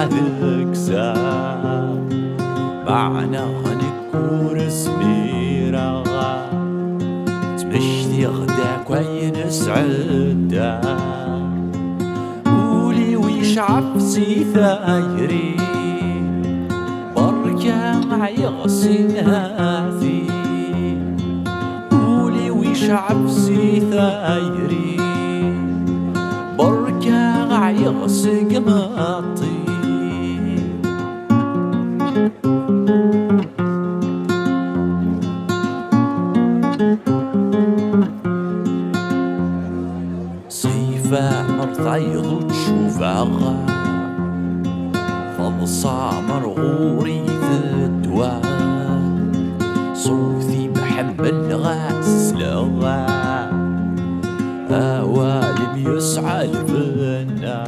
ذاك ساعة معنا نكون سميرة تمشتي غداك وين سعدة قولي ويش عفسي ثايري بركة عيغسي ناثي قولي ويش عفسي ثايري بركة عيغسي قماطي سيفة مرضيض وتشوفها فضصة مرغوري في الدواء صوتي محمل غاسلها أوالم يسعى البنا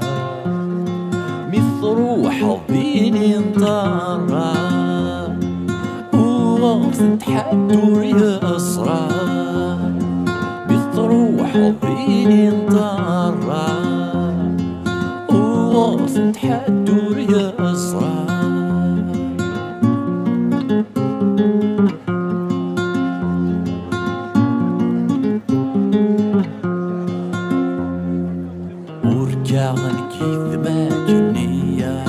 مثل روح ضيني انطرى وغفت حدو يسرى مثل روح ضيني انطرى وغفت حدو يسرى ورجعن كيف ما جنية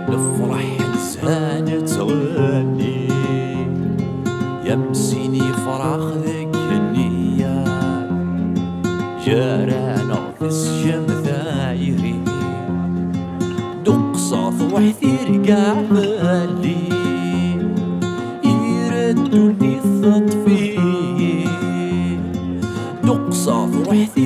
نفرح لسانة تغني يمسيني فراخ ذيك النية جارانا في الشم ثايري دق صوت وحثير قاع بالي يردوني التطفي دق صوت وحثير